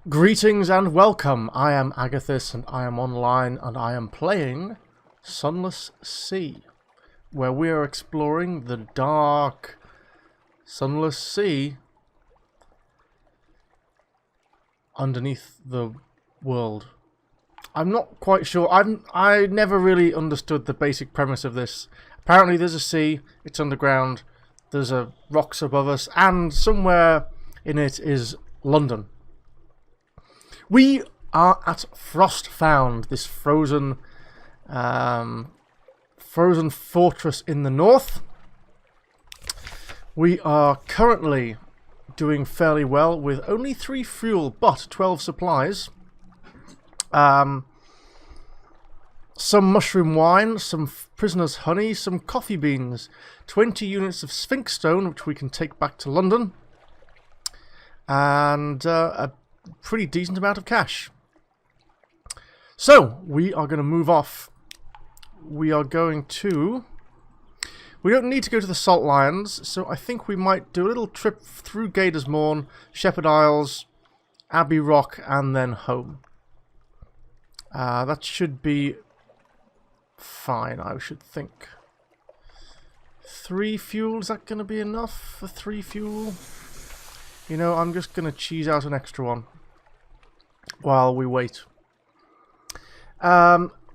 Greetings and welcome. I am Agathis and I am online and I am playing Sunless Sea, where we are exploring the dark, sunless sea underneath the world. I'm not quite sure. I never really understood the basic premise of this. Apparently there's a sea, it's underground, there's rocks above us, and somewhere in it is London. We are at Frostfound, this frozen fortress in the north. We are currently doing fairly well with only 3 fuel, but 12 supplies. Some mushroom wine, some prisoner's honey, some coffee beans, 20 units of sphinx stone, which we can take back to London, and a pretty decent amount of cash. So we are going to move off. We are going to... We don't need to go to the Salt Lions, so I think we might do a little trip through Gaidersmorn, Shepherd Isles, Abbey Rock, and then home. That should be fine, I should think. 3 fuel, is that going to be enough for 3 fuel? You know, I'm just going to cheese out an extra one while we wait.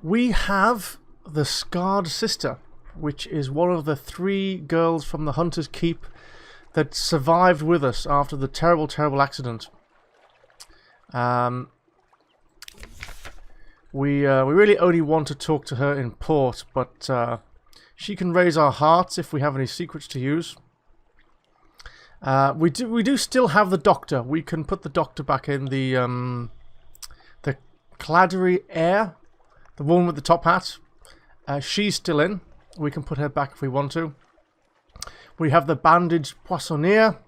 We have the Scarred Sister, which is one of the 3 girls from the Hunter's Keep that survived with us after the terrible, terrible accident. We really only want to talk to her in port, but she can raise our hearts if we have any secrets to use. We do still have the Doctor. We can put the Doctor back in the Claddery Air, the woman with the top hat. She's still in. We can put her back if we want to. We have the Bandaged Poissonnier,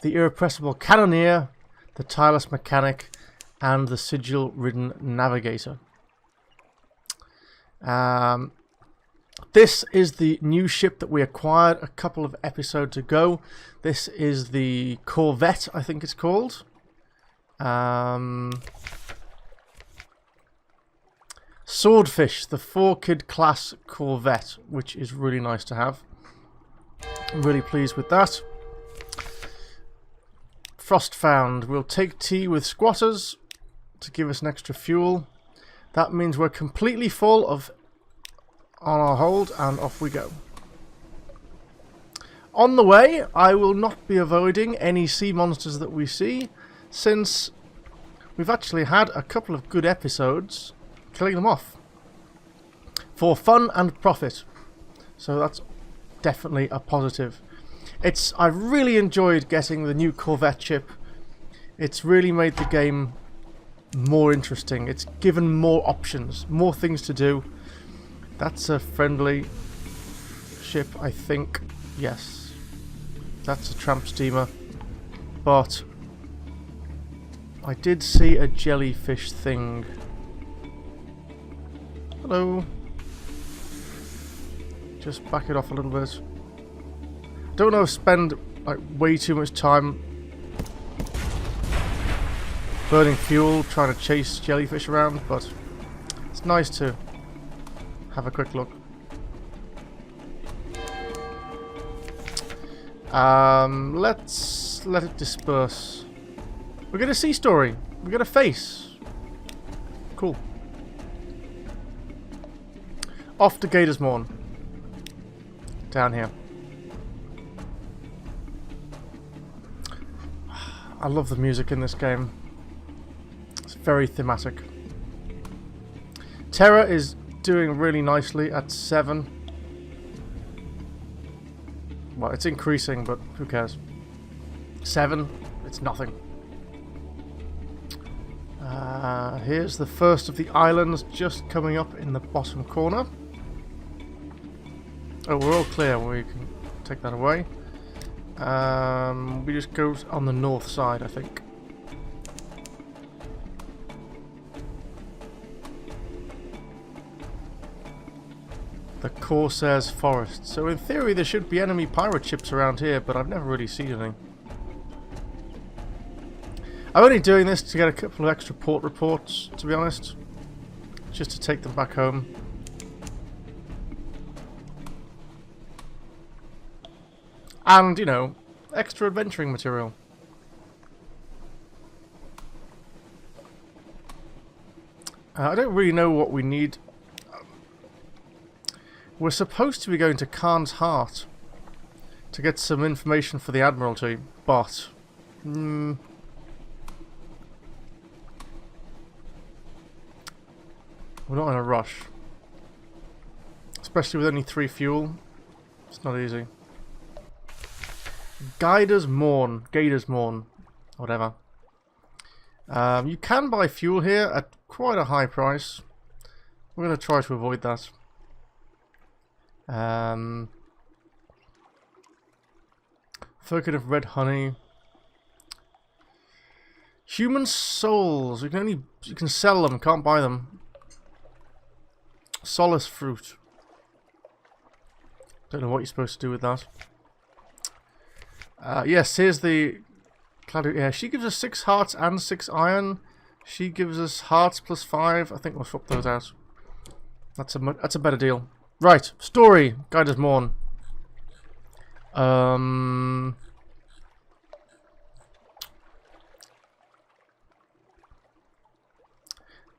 the Irrepressible Cannoneer, the Tireless Mechanic, and the Sigil-Ridden Navigator. This is the new ship that we acquired a couple of episodes ago. This is the Corvette, I think it's called. Swordfish, the 4-kid class Corvette, which is really nice to have. I'm really pleased with that. Frostfound. We'll take tea with squatters to give us an extra fuel. That means we're completely full of on our hold, and off we go. On the way, I will not be avoiding any sea monsters that we see, since we've actually had a couple of good episodes killing them off for fun and profit, so that's definitely a positive. I've really enjoyed getting the new Corvette ship. It's really made the game more interesting. It's given more options, more things to do. That's a friendly ship, I think. Yes, that's a tramp steamer, but I did see a jellyfish thing. Hello. Just back it off a little bit. Don't know if spend like way too much time burning fuel trying to chase jellyfish around, but it's nice to have a quick look. Let's let it disperse. We get a sea story. We get a face. Cool. Off to Gaidersmorn. Down here. I love the music in this game. It's very thematic. Terror is doing really nicely at 7. Well, it's increasing, but who cares? 7, it's nothing. Here's the first of the islands just coming up in the bottom corner. Oh, we're all clear. We can take that away. We just go on the north side, I think. The Corsair's Forest. So in theory there should be enemy pirate ships around here, but I've never really seen any. I'm only doing this to get a couple of extra port reports, to be honest. Just to take them back home. And, you know, extra adventuring material. I don't really know what we need. We're supposed to be going to Khan's Heart to get some information for the Admiralty, but... we're not in a rush. Especially with only 3 fuel. It's not easy. Gators Morn. Whatever. You can buy fuel here at quite a high price. We're going to try to avoid that. Firkin of red honey. Human souls. You can sell them, can't buy them. Solace fruit. Don't know what you're supposed to do with that. Yes, here's the... Yeah, she gives us 6 hearts and 6 iron. She gives us hearts plus 5. I think we'll swap those out. That's a better deal. Right, story. Guiders Morn.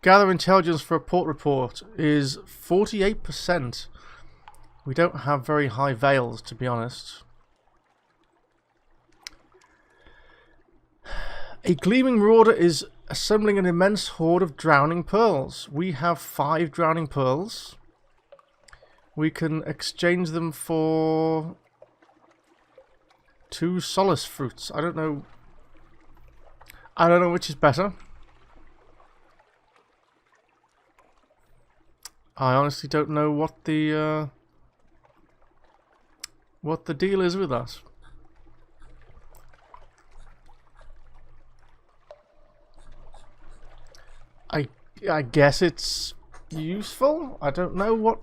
Gather intelligence for a port report is 48%. We don't have very high veils, to be honest. A gleaming marauder is assembling an immense hoard of drowning pearls. We have 5 drowning pearls. We can exchange them for 2 solace fruits. I don't know which is better. I honestly don't know what the deal is with that. I guess it's useful. I don't know what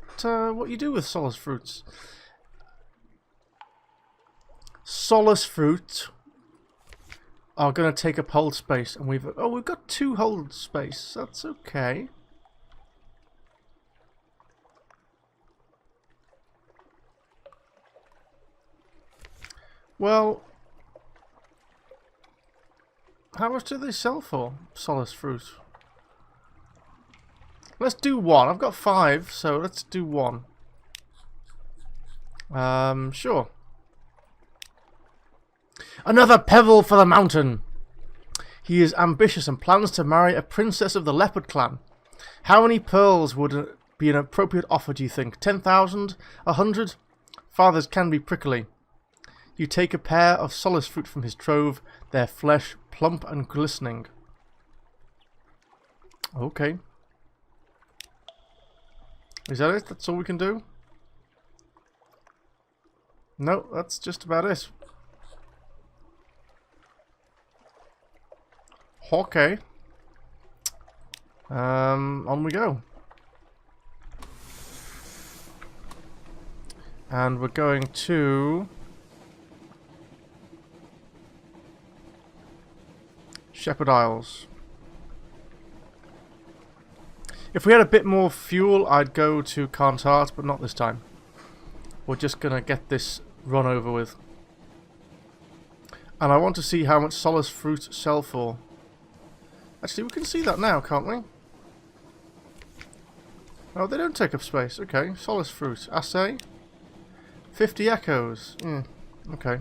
you do with solace fruits. Solace fruit are going to take up hold space, and we've got 2 hold space. That's okay. Well, how much do they sell for solace fruit? Let's do 1. I've got 5, so let's do 1. Sure. Another pebble for the mountain. He is ambitious and plans to marry a princess of the leopard clan. How many pearls would be an appropriate offer, do you think? 10,000? 100? Fathers can be prickly. You take a pair of solace fruit from his trove, their flesh plump and glistening. Okay. Is that it? That's all we can do? No, that's just about it. Okay. On we go. And we're going to... Shepherd Isles. If we had a bit more fuel, I'd go to Khan's Heart, but not this time. We're just going to get this run over with. And I want to see how much solace fruit sell for. Actually, we can see that now, can't we? Oh, they don't take up space. Okay, solace fruit. Assay. 50 echoes. Okay.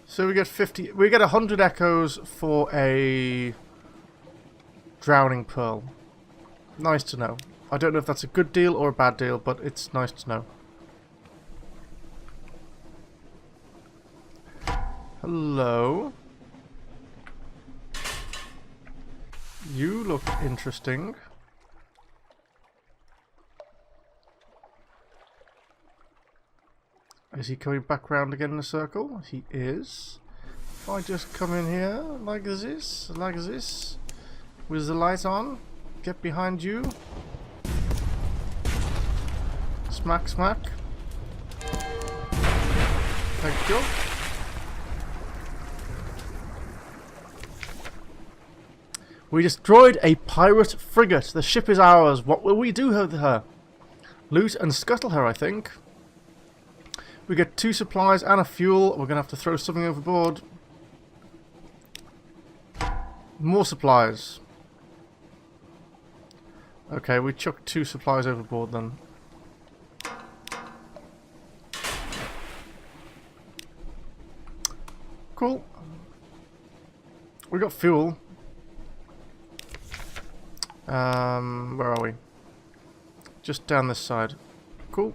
So we get 50... We get 100 echoes for a... drowning pearl. Nice to know. I don't know if that's a good deal or a bad deal, but it's nice to know. Hello. You look interesting. Is he coming back round again in a circle? He is. If I just come in here like this, with the light on, get behind you. Smack, smack. Thank you. We destroyed a pirate frigate. The ship is ours. What will we do with her? Loot and scuttle her, I think. We get 2 supplies and a fuel. We're going to have to throw something overboard. More supplies. Okay, we chucked 2 supplies overboard then. Cool. We got fuel. Where are we? Just down this side. Cool.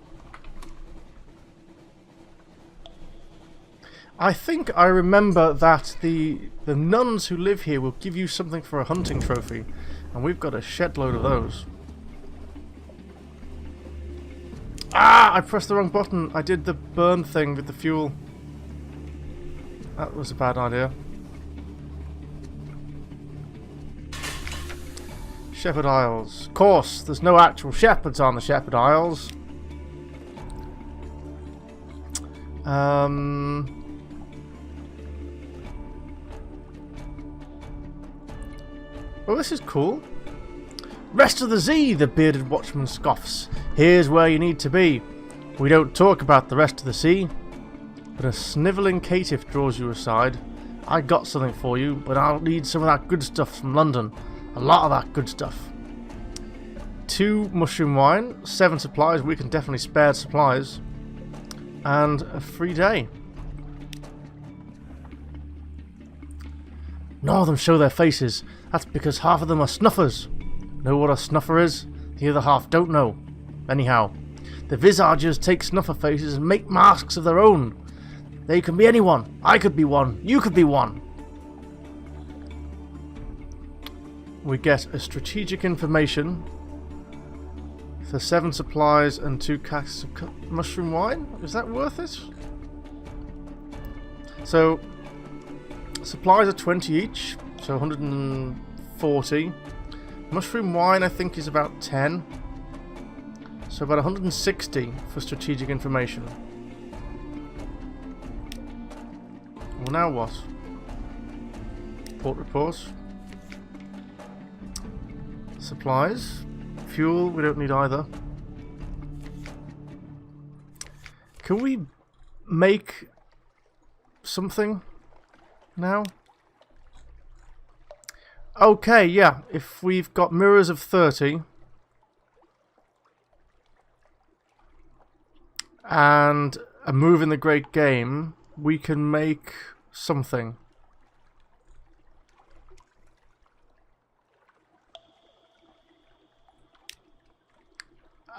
I think I remember that the nuns who live here will give you something for a hunting trophy. And we've got a shed load of those. Ah! I pressed the wrong button. I did the burn thing with the fuel. That was a bad idea. Shepherd Isles. Of course, there's no actual shepherds on the Shepherd Isles. Well, this is cool. Rest of the Z, the bearded watchman scoffs. Here's where you need to be. We don't talk about the rest of the sea. But a snivelling caitiff draws you aside. I got something for you, but I'll need some of that good stuff from London. A lot of that good stuff. 2 mushroom wine, 7 supplies. We can definitely spare supplies. And a free day. None of them show their faces. That's because half of them are snuffers. Know what a snuffer is? The other half don't know. Anyhow, the visagers take snuffer faces and make masks of their own. They can be anyone. I could be one. You could be one. We get a strategic information for 7 supplies and 2 casks of mushroom wine. Is that worth it? So, supplies are 20 each, so 140. Mushroom wine, I think, is about 10. So about 160 for strategic information. Well, now what? Port reports. Supplies. Fuel, we don't need either. Can we make something now? Okay, yeah. If we've got mirrors of 30 and a move in the great game, we can make something.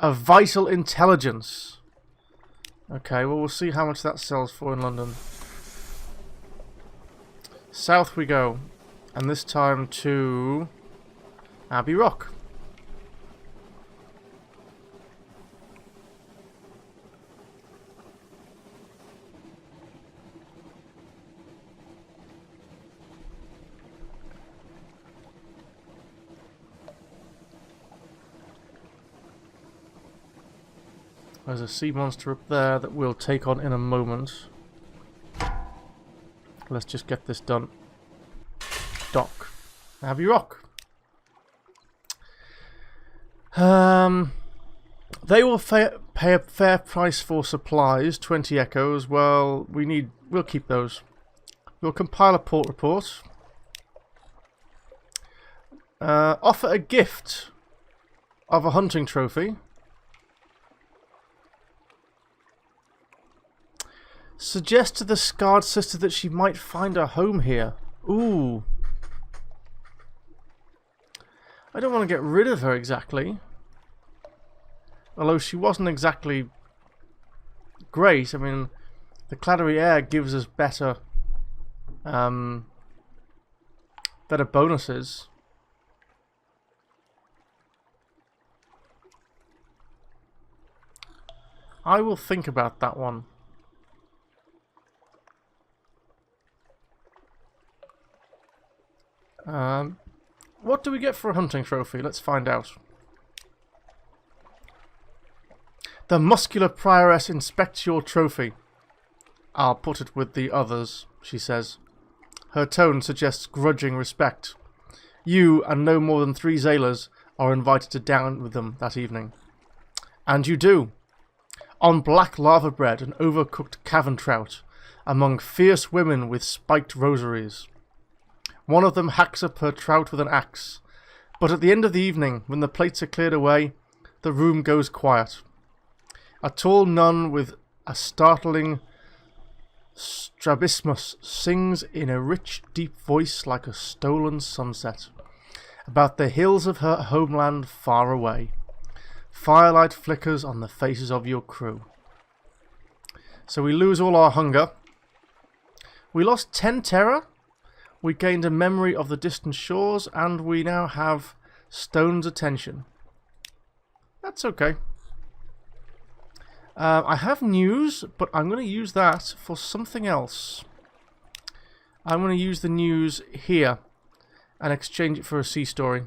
A vital intelligence. Okay, well, we'll see how much that sells for in London. South we go. And this time to Abbey Rock. There's a sea monster up there that we'll take on in a moment. Let's just get this done. Dock. Abbey Rock. They will pay a fair price for supplies, 20 echoes. Well, we'll keep those. We'll compile a port report. Offer a gift of a hunting trophy. Suggest to the scarred sister that she might find a home here. Ooh. I don't want to get rid of her exactly. Although she wasn't exactly great. I mean, the claddery air gives us better bonuses. I will think about that one. What do we get for a hunting trophy? Let's find out. The muscular prioress inspects your trophy. I'll put it with the others, she says. Her tone suggests grudging respect. You and no more than 3 Zaylers are invited to dine with them that evening. And you do. On black lava bread and overcooked cavern trout, among fierce women with spiked rosaries. One of them hacks up her trout with an axe, but at the end of the evening, when the plates are cleared away, the room goes quiet. A tall nun with a startling strabismus sings in a rich, deep voice like a stolen sunset, about the hills of her homeland far away. Firelight flickers on the faces of your crew. So we lose all our hunger. We lost 10 terror. We gained a memory of the distant shores, and we now have Stone's attention. That's okay. I have news, but I'm going to use that for something else. I'm going to use the news here and exchange it for a sea story.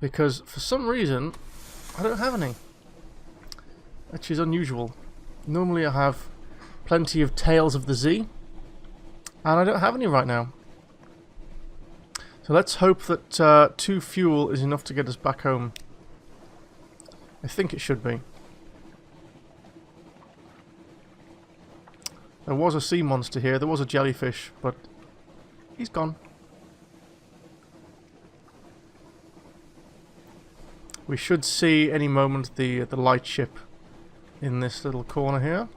Because for some reason, I don't have any. Which is unusual. Normally I have plenty of Tales of the Sea, and I don't have any right now. So let's hope that 2 fuel is enough to get us back home. I think it should be. There was a sea monster here. There was a jellyfish, but he's gone. We should see any moment the light ship in this little corner here.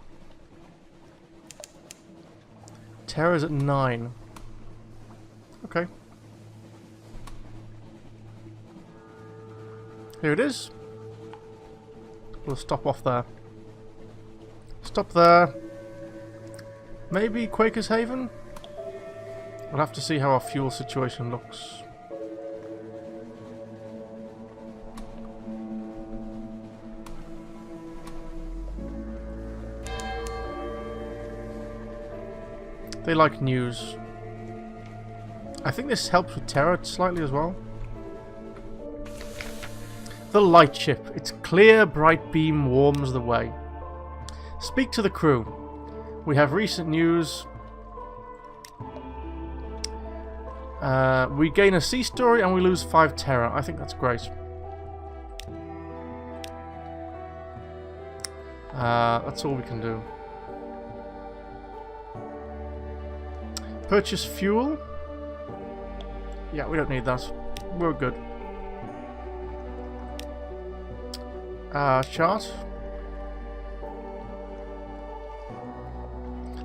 Terror's at 9. Okay. Here it is. We'll stop off there. Stop there. Maybe Quaker's Haven? We'll have to see how our fuel situation looks. They like news. I think this helps with terror slightly as well. The light ship. Its clear, bright beam warms the way. Speak to the crew. We have recent news. We gain a sea story and we lose 5 terror. I think that's great. That's all we can do. Purchase fuel. Yeah, we don't need that. We're good. Chart.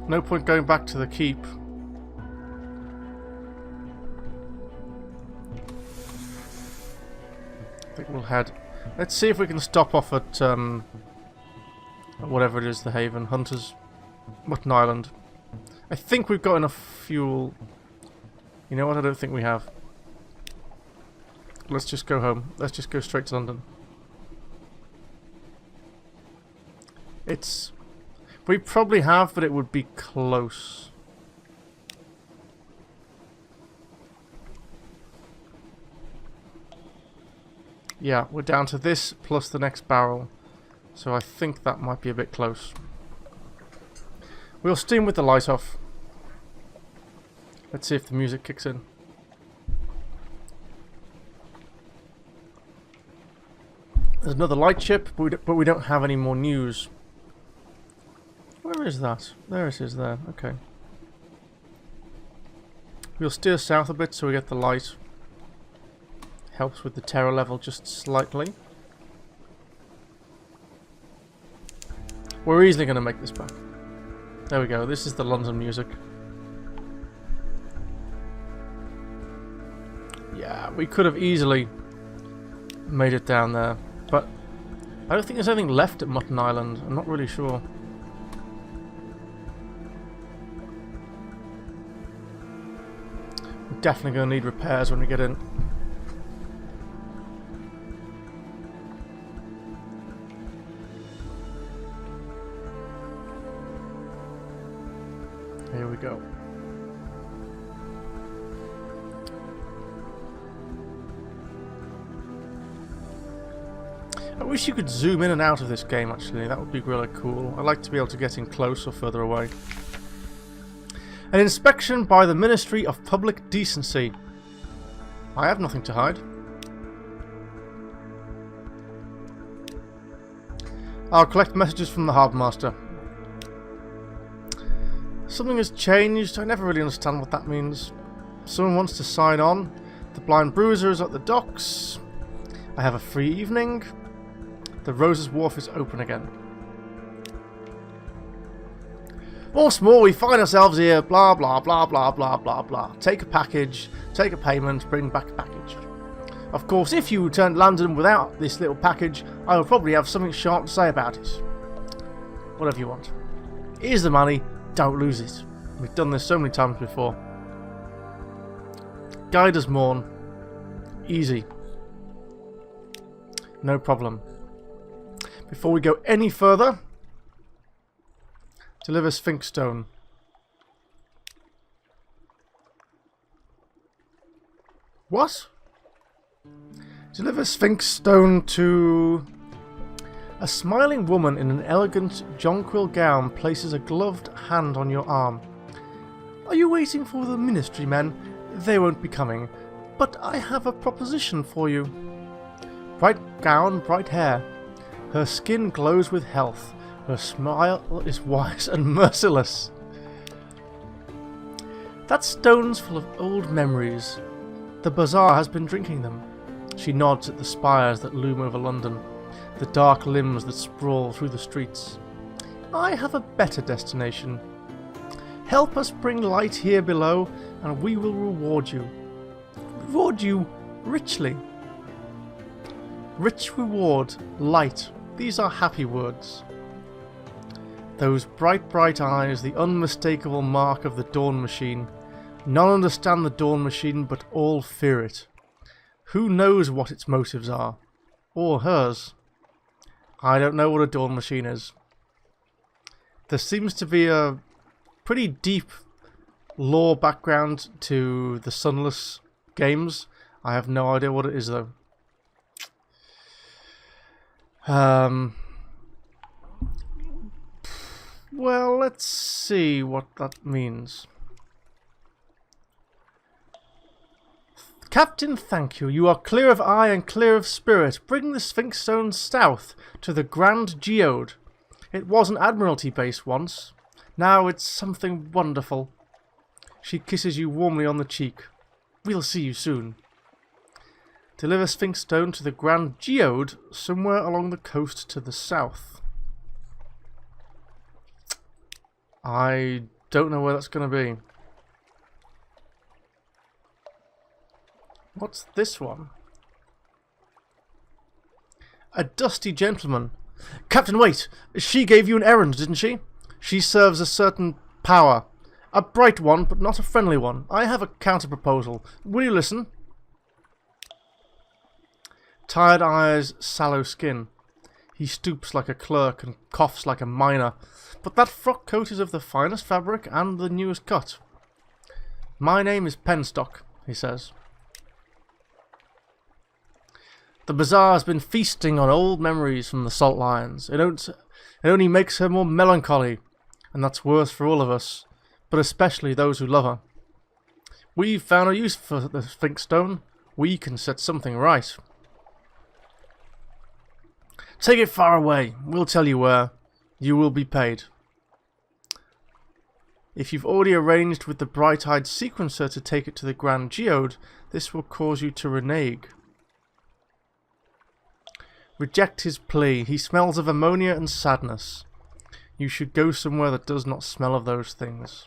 No point going back to the keep. I think we'll head. Let's see if we can stop off at whatever it is, the haven, Hunters, Mutton Island. I think we've got enough fuel. You know what? I don't think we have. Let's just go home. Let's just go straight to London. It's... We probably have, but it would be close. Yeah, we're down to this plus the next barrel. So I think that might be a bit close. We'll steam with the light off. Let's see if the music kicks in. There's another light ship, but we don't have any more news. Where is that? There it is there. Okay. We'll steer south a bit so we get the light. Helps with the terror level just slightly. We're easily going to make this back. There we go. This is the London music. Yeah, we could have easily made it down there. But I don't think there's anything left at Mutton Island. I'm not really sure. We're definitely going to need repairs when we get in. Here we go. wish you could zoom in and out of this game, actually. That would be really cool. I'd like to be able to get in close or further away. An inspection by the Ministry of Public Decency. I have nothing to hide. I'll collect messages from the Harbour Master. Something has changed. I never really understand what that means. Someone wants to sign on. The Blind Bruiser is at the docks. I have a free evening. The Roses Wharf is open again. Once more, we find ourselves here. Blah, blah, blah, blah, blah, blah, blah. Take a package. Take a payment. Bring back a package. Of course, if you return to London without this little package, I will probably have something sharp to say about it. Whatever you want. Here's the money. Don't lose it. We've done this so many times before. Guide us, Morn. Easy. No problem. Before we go any further, deliver Sphinx Stone. What? Deliver Sphinx Stone to... A smiling woman in an elegant jonquil gown places a gloved hand on your arm. Are you waiting for the ministry men? They won't be coming, but I have a proposition for you. Bright gown, bright hair. Her skin glows with health. Her smile is wise and merciless. That stone's full of old memories. The bazaar has been drinking them. She nods at the spires that loom over London, the dark limbs that sprawl through the streets. I have a better destination. Help us bring light here below, and we will reward you. Reward you richly. Rich reward, light. These are happy words. Those bright, bright eyes, the unmistakable mark of the Dawn Machine. None understand the Dawn Machine, but all fear it. Who knows what its motives are? Or hers? I don't know what a Dawn Machine is. There seems to be a pretty deep lore background to the Sunless games. I have no idea what it is, though. Well, let's see what that means. Captain, thank you. You are clear of eye and clear of spirit. Bring the Sphinx Stone south to the Grand Geode. It was an Admiralty base once. Now it's something wonderful. She kisses you warmly on the cheek. We'll see you soon. Deliver Sphinx Stone to the Grand Geode somewhere along the coast to the south. I don't know where that's going to be. What's this one? A dusty gentleman. Captain, wait! She gave you an errand, didn't she? She serves a certain power. A bright one, but not a friendly one. I have a counter-proposal. Will you listen? Tired eyes, sallow skin. He stoops like a clerk and coughs like a miner. But that frock coat is of the finest fabric and the newest cut. My name is Penstock, he says. The bazaar has been feasting on old memories from the salt lions. It only makes her more melancholy, and that's worse for all of us, but especially those who love her. We've found a use for the Sphinx Stone. We can set something right. Take it far away. We'll tell you where. You will be paid. If you've already arranged with the bright-eyed sequencer to take it to the Grand Geode, this will cause you to renege. Reject his plea. He smells of ammonia and sadness. You should go somewhere that does not smell of those things.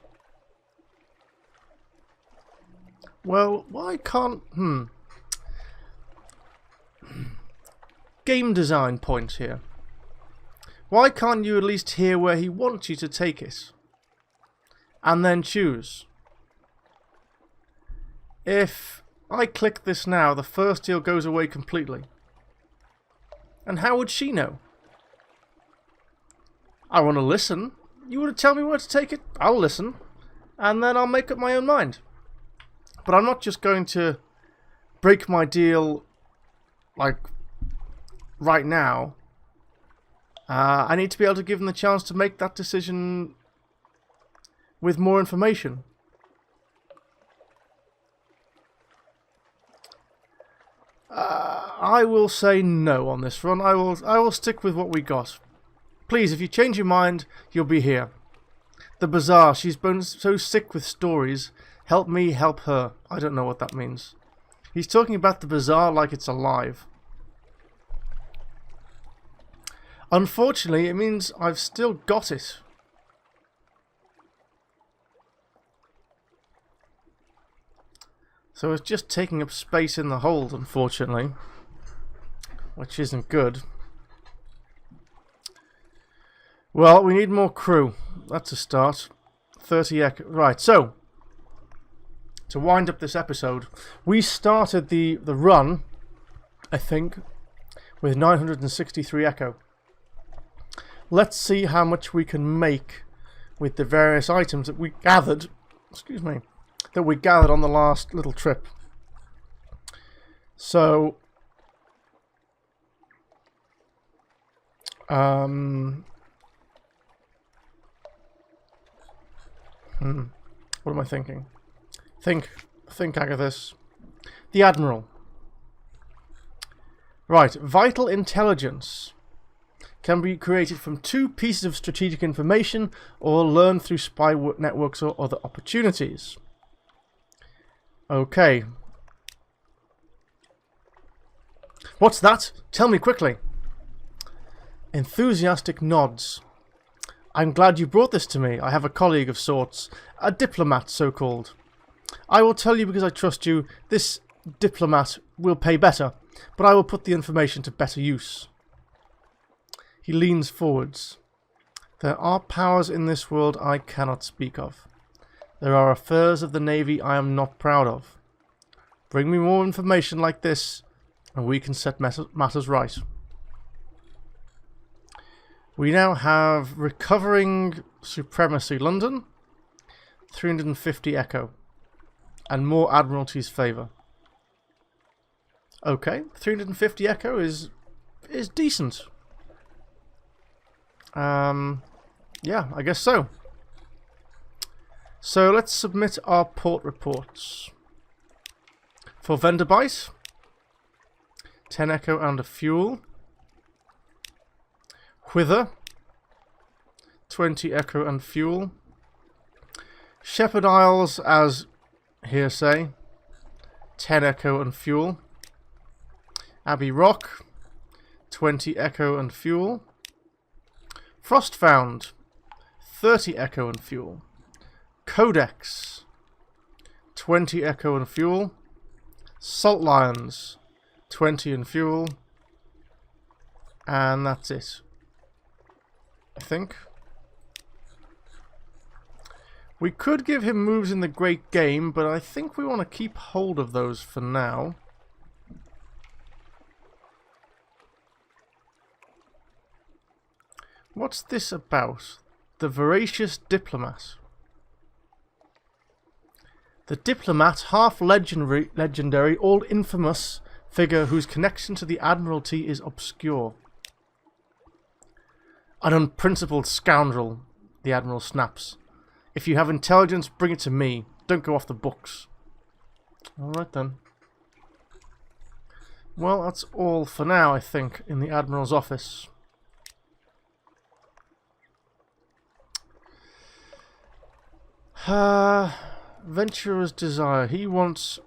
Well, why can't... Game design point here. Why can't you at least hear where he wants you to take it? And then choose. If I click this now, the first deal goes away completely. And how would she know? I want to listen. You want to tell me where to take it? I'll listen. And then I'll make up my own mind. But I'm not just going to break my deal, like, right now. I need to be able to give them the chance to make that decision with more information. I will say no on this run. I will stick with what we got. Please, if you change your mind, you'll be here. The bazaar. She's been so sick with stories. Help me, help her. I don't know what that means. He's talking about the bazaar like it's alive. Unfortunately, it means I've still got it. So it's just taking up space in the hold, unfortunately. Which isn't good. Well, we need more crew. That's a start. 30 echo. Right, so to wind up this episode, we started the run, I think, with 963 echo. Let's see how much we can make with the various items that we gathered. Excuse me. That we gathered on the last little trip. So, what am I thinking? Think, Agathis. The Admiral. Right, vital intelligence can be created from 2 pieces of strategic information or learned through spy networks or other opportunities. Okay. What's that? Tell me quickly. Enthusiastic nods. I'm glad you brought this to me. I have a colleague of sorts. A diplomat, so-called. I will tell you because I trust you. This diplomat will pay better, but I will put the information to better use. He leans forwards. There are powers in this world I cannot speak of. There are affairs of the Navy I am not proud of. Bring me more information like this, and we can set matters right. We now have Recovering Supremacy London, 350 echo, and more Admiralty's favour. Okay, 350 echo is decent. Yeah, I guess so. So let's submit our port reports. For Venderbite, 10 echo and a fuel. Whither, 20 echo and fuel. Shepherd Isles as hearsay, 10 echo and fuel. Abbey Rock, 20 echo and fuel. Frostfound, 30 echo and fuel. Codex, 20 echo and fuel. Salt Lions, 20 and fuel. And that's it, I think. We could give him moves in the Great Game, but I think we want to keep hold of those for now. What's this about? The Voracious Diplomat. The diplomat, half legendary, all infamous figure whose connection to the Admiralty is obscure. An unprincipled scoundrel, the Admiral snaps. If you have intelligence, bring it to me. Don't go off the books. Alright then. Well, that's all for now, I think, in the Admiral's office. Venturer's Desire. He wants...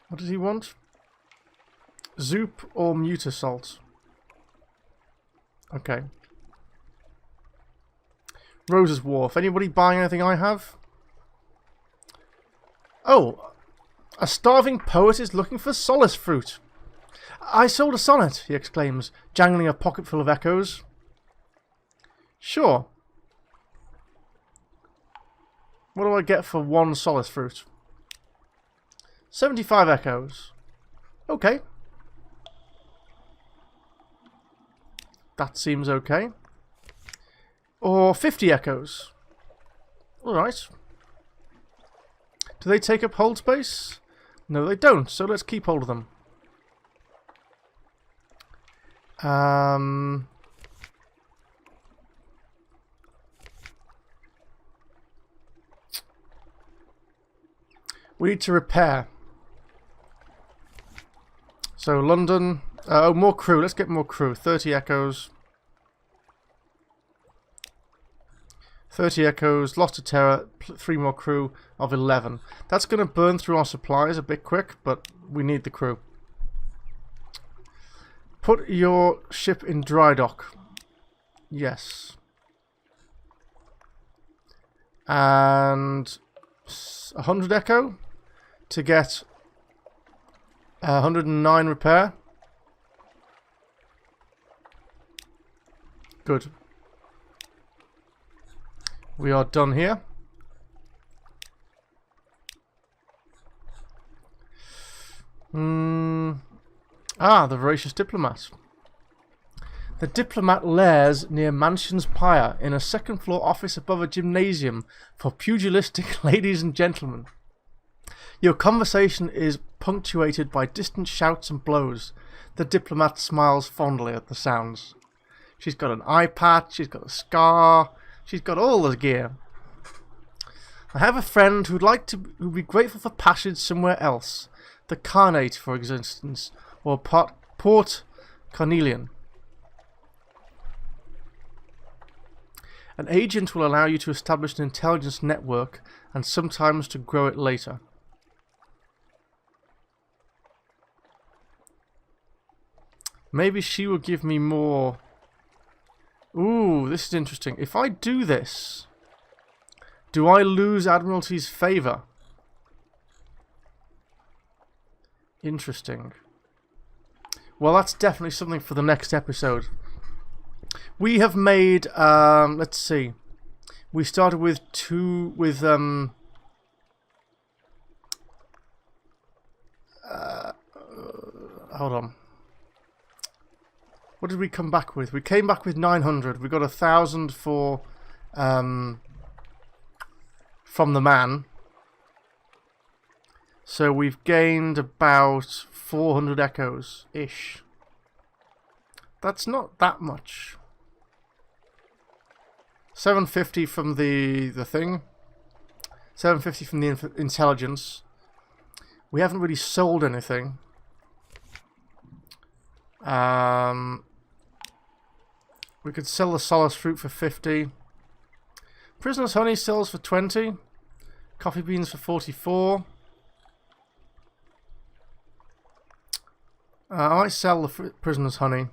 What does he want? Zoop or Mute Assault. Okay. Rose's Wharf. Anybody buying anything I have? Oh! A starving poet is looking for solace fruit. I sold a sonnet, he exclaims, jangling a pocketful of echoes. Sure. What do I get for 1 solace fruit? 75 echoes. Okay. That seems okay. Or 50 echoes. Alright. Do they take up hold space? No, they don't, so let's keep hold of them. We need to repair. So London. Oh, more crew. Let's get more crew. 30 echoes. 30 echoes. Lost to terror. 3 more crew of 11. That's going to burn through our supplies a bit quick, but we need the crew. Put your ship in dry dock. Yes. And 100 echo to get 109 repair. Good. We are done here. The voracious diplomat. The diplomat lairs near Mansion's Pyre in a second-floor office above a gymnasium for pugilistic ladies and gentlemen. Your conversation is punctuated by distant shouts and blows. The diplomat smiles fondly at the sounds. She's got an eye patch, she's got a scar, she's got all the gear. I have a friend who'd be grateful for passage somewhere else. The Carnate, for instance, or Port Cornelian. An agent will allow you to establish an intelligence network and sometimes to grow it later. Maybe she will give me more. Ooh, this is interesting. If I do this, do I lose Admiralty's favour? Interesting. Well, that's definitely something for the next episode. We have made, let's see. We started with hold on. What did we come back with? We came back with 900. We got 1,000 for, from the man. So we've gained about 400 echoes-ish. That's not that much. 750 from the thing. 750 from the intelligence. We haven't really sold anything. We could sell the Solace fruit for 50. Prisoner's honey sells for 20. Coffee beans for 44. I might sell the prisoner's honey.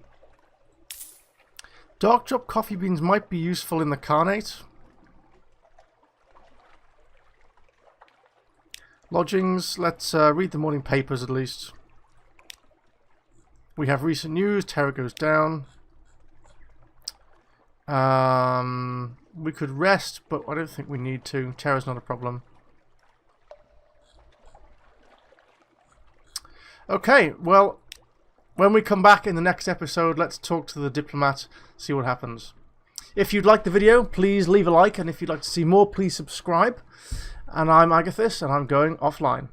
Dark drop coffee beans might be useful in the Carnate. Lodgings. Let's read the morning papers at least. We have recent news. Terror goes down. We could rest, but I don't think we need to. Terror's not a problem. Okay, well, when we come back in the next episode, let's talk to the diplomat, see what happens. If you'd like the video, please leave a like, and if you'd like to see more, please subscribe. And I'm Agathis, and I'm going offline.